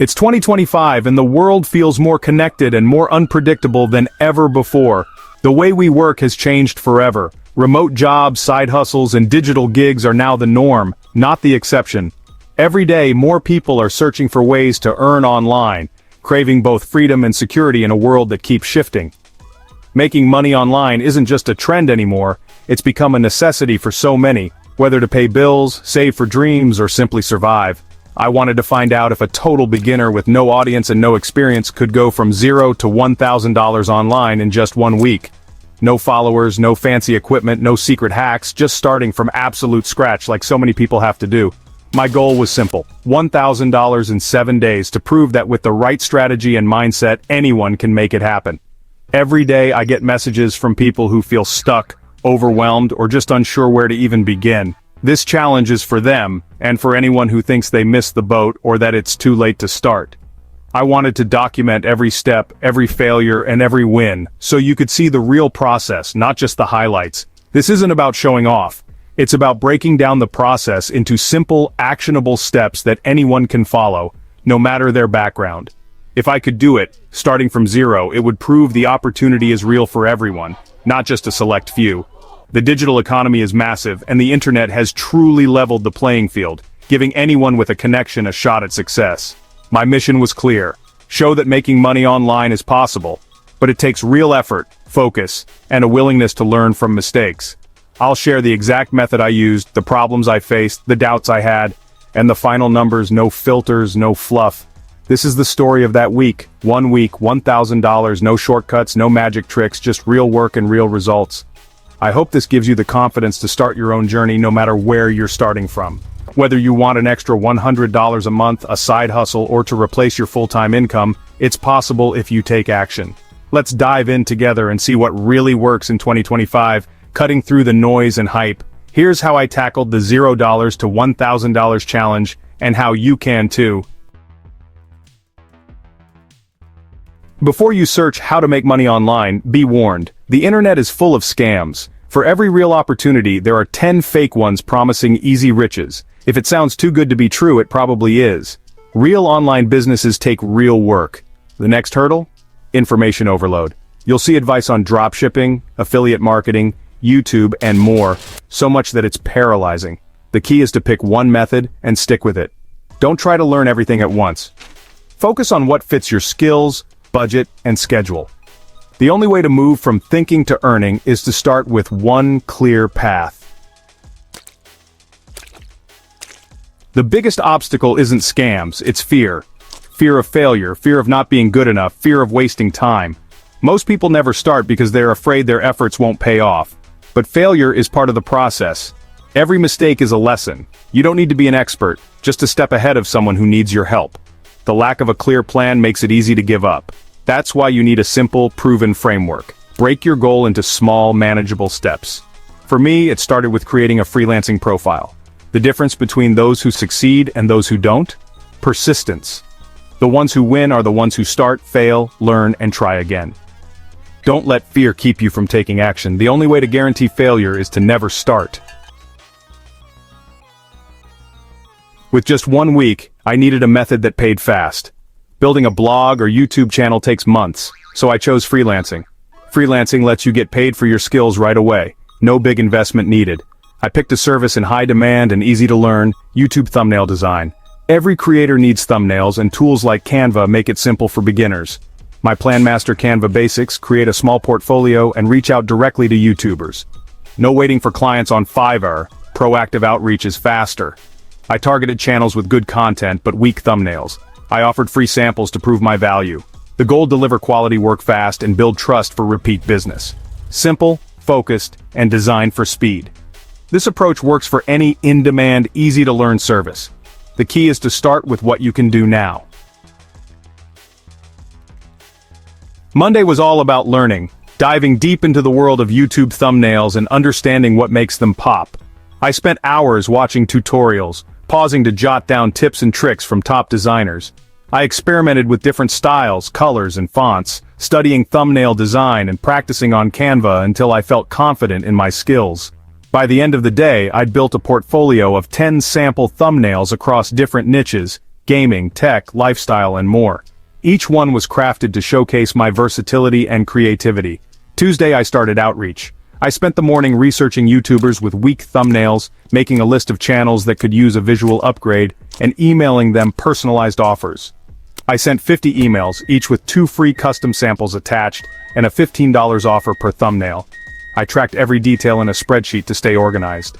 It's 2025 and the world feels more connected and more unpredictable than ever before. The way we work has changed forever. Remote jobs, side hustles, and digital gigs are now the norm, not the exception. Every day, more people are searching for ways to earn online, craving both freedom and security in a world that keeps shifting. Making money online isn't just a trend anymore, it's become a necessity for so many, whether to pay bills, save for dreams, or simply survive. I wanted to find out if a total beginner with no audience and no experience could go from $0 to $1,000 online in just 1 week. No followers, no fancy equipment, no secret hacks, just starting from absolute scratch like so many people have to do. My goal was simple: $1,000 in 7 days to prove that with the right strategy and mindset, anyone can make it happen. Every day I get messages from people who feel stuck, overwhelmed, or just unsure where to even begin. This challenge is for them, and for anyone who thinks they missed the boat or that it's too late to start. I wanted to document every step, every failure, and every win, so you could see the real process, not just the highlights. This isn't about showing off. It's about breaking down the process into simple, actionable steps that anyone can follow, no matter their background. If I could do it, starting from zero, it would prove the opportunity is real for everyone, not just a select few. The digital economy is massive, and the internet has truly leveled the playing field, giving anyone with a connection a shot at success. My mission was clear: show that making money online is possible, but it takes real effort, focus, and a willingness to learn from mistakes. I'll share the exact method I used, the problems I faced, the doubts I had, and the final numbers. No filters, no fluff. This is the story of that week. 1 week, $1,000, no shortcuts, no magic tricks, just real work and real results. I hope this gives you the confidence to start your own journey no matter where you're starting from. Whether you want an extra $100 a month, a side hustle, or to replace your full-time income, it's possible if you take action. Let's dive in together and see what really works in 2025, cutting through the noise and hype. Here's how I tackled the $0 to $1,000 challenge, and how you can too. Before you search how to make money online, be warned. The internet is full of scams. For every real opportunity, there are 10 fake ones promising easy riches. If it sounds too good to be true, it probably is. Real online businesses take real work. The next hurdle? Information overload. You'll see advice on dropshipping, affiliate marketing, YouTube, and more, so much that it's paralyzing. The key is to pick one method and stick with it. Don't try to learn everything at once. Focus on what fits your skills, budget, and schedule. The only way to move from thinking to earning is to start with one clear path. The biggest obstacle isn't scams, it's fear. Fear of failure, fear of not being good enough, fear of wasting time. Most people never start because they're afraid their efforts won't pay off. But failure is part of the process. Every mistake is a lesson. You don't need to be an expert, just a step ahead of someone who needs your help. The lack of a clear plan makes it easy to give up. That's why you need a simple, proven framework. Break your goal into small, manageable steps. For me, it started with creating a freelancing profile. The difference between those who succeed and those who don't? Persistence. The ones who win are the ones who start, fail, learn, and try again. Don't let fear keep you from taking action. The only way to guarantee failure is to never start. With just 1 week, I needed a method that paid fast. Building a blog or YouTube channel takes months, so I chose freelancing. Freelancing lets you get paid for your skills right away. No big investment needed. I picked a service in high demand and easy to learn: YouTube thumbnail design. Every creator needs thumbnails, and tools like Canva make it simple for beginners. My plan: master Canva basics, create a small portfolio, and reach out directly to YouTubers. No waiting for clients on Fiverr. Proactive outreach is faster. I targeted channels with good content but weak thumbnails. I offered free samples to prove my value. The goal: deliver quality work fast and build trust for repeat business. Simple, focused, and designed for speed. This approach works for any in-demand, easy-to-learn service. The key is to start with what you can do now. Monday was all about learning, diving deep into the world of YouTube thumbnails and understanding what makes them pop. I spent hours watching tutorials, pausing to jot down tips and tricks from top designers. I experimented with different styles, colors, and fonts, studying thumbnail design and practicing on Canva until I felt confident in my skills. By the end of the day, I'd built a portfolio of 10 sample thumbnails across different niches, gaming, tech, lifestyle, and more. Each one was crafted to showcase my versatility and creativity. Tuesday I started outreach. I spent the morning researching YouTubers with weak thumbnails, making a list of channels that could use a visual upgrade, and emailing them personalized offers. I sent 50 emails, each with 2 free custom samples attached, and a $15 offer per thumbnail. I tracked every detail in a spreadsheet to stay organized.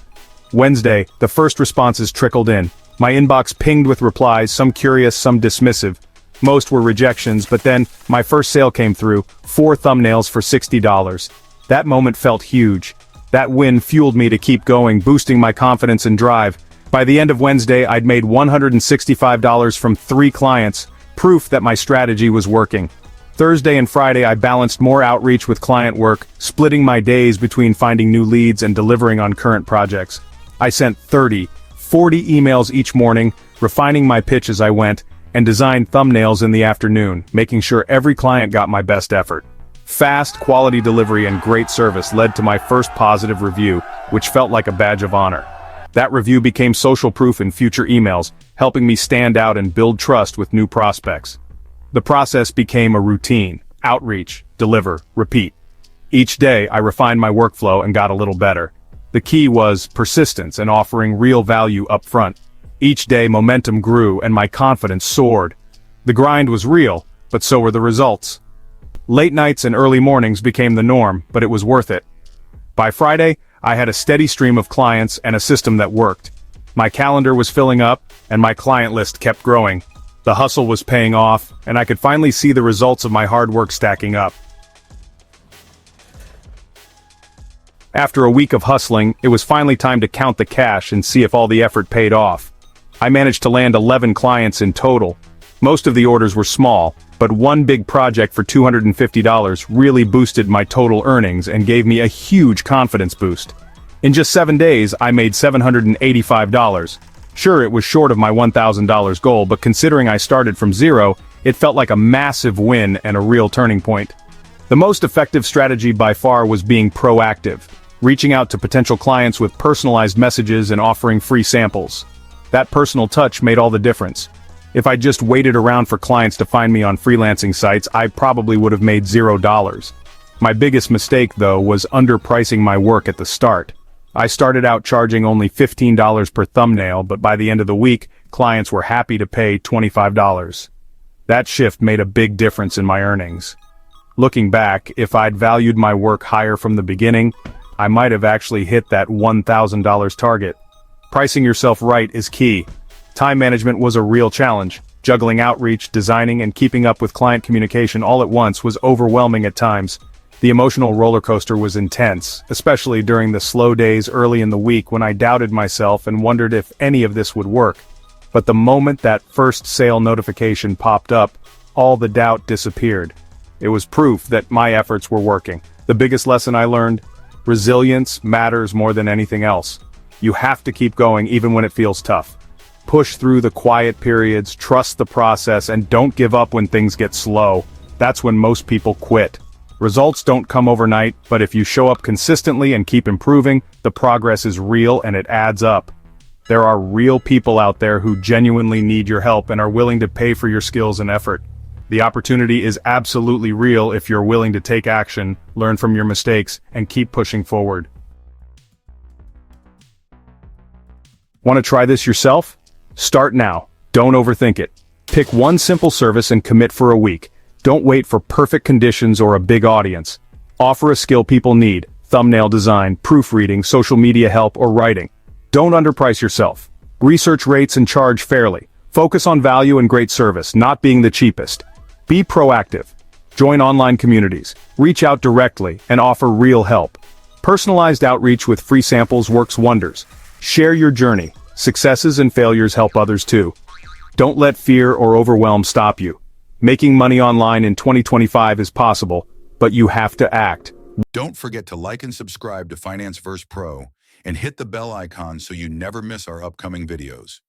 Wednesday, the first responses trickled in. My inbox pinged with replies, some curious, some dismissive. Most were rejections, but then, my first sale came through, 4 thumbnails for $60. That moment felt huge. That win fueled me to keep going, boosting my confidence and drive. By the end of Wednesday, I'd made $165 from 3 clients, proof that my strategy was working. Thursday and Friday I balanced more outreach with client work, splitting my days between finding new leads and delivering on current projects. I sent 30, 40 emails each morning, refining my pitch as I went, and designed thumbnails in the afternoon, making sure every client got my best effort. Fast, quality delivery and great service led to my first positive review, which felt like a badge of honor. That review became social proof in future emails, helping me stand out and build trust with new prospects. The process became a routine: outreach, deliver, repeat. Each day, I refined my workflow and got a little better. The key was persistence and offering real value up front. Each day, momentum grew and my confidence soared. The grind was real, but so were the results. Late nights and early mornings became the norm, but it was worth it. By Friday, I had a steady stream of clients and a system that worked. My calendar was filling up, and my client list kept growing. The hustle was paying off, and I could finally see the results of my hard work stacking up. After a week of hustling, it was finally time to count the cash and see if all the effort paid off. I managed to land 11 clients in total. Most of the orders were small, but one big project for $250 really boosted my total earnings and gave me a huge confidence boost. In just 7 days, I made $785. Sure, it was short of my $1,000 goal, but considering I started from zero, it felt like a massive win and a real turning point. The most effective strategy by far was being proactive, reaching out to potential clients with personalized messages and offering free samples. That personal touch made all the difference. If I just waited around for clients to find me on freelancing sites, I probably would have made $0. My biggest mistake, though, was underpricing my work at the start. I started out charging only $15 per thumbnail, but by the end of the week, clients were happy to pay $25. That shift made a big difference in my earnings. Looking back, if I'd valued my work higher from the beginning, I might have actually hit that $1,000 target. Pricing yourself right is key. Time management was a real challenge. Juggling outreach, designing, and keeping up with client communication all at once was overwhelming at times. The emotional roller coaster was intense, especially during the slow days early in the week when I doubted myself and wondered if any of this would work. But the moment that first sale notification popped up, all the doubt disappeared. It was proof that my efforts were working. The biggest lesson I learned: resilience matters more than anything else. You have to keep going even when it feels tough. Push through the quiet periods, trust the process, and don't give up when things get slow. That's when most people quit. Results don't come overnight, but if you show up consistently and keep improving, the progress is real and it adds up. There are real people out there who genuinely need your help and are willing to pay for your skills and effort. The opportunity is absolutely real if you're willing to take action, learn from your mistakes, and keep pushing forward. Want to try this yourself? Start now. Don't overthink it. Pick one simple service and commit for a week. Don't wait for perfect conditions or a big audience. Offer a skill people need: thumbnail design, proofreading, social media help, or writing. Don't underprice yourself. Research rates and charge fairly. Focus on value and great service, not being the cheapest. Be proactive. Join online communities. Reach out directly and offer real help. Personalized outreach with free samples works wonders. Share your journey. Successes and failures help others too. Don't let fear or overwhelm stop you. Making money online in 2025 is possible, but you have to act. Don't forget to like and subscribe to FinanceVerse Pro and hit the bell icon so you never miss our upcoming videos.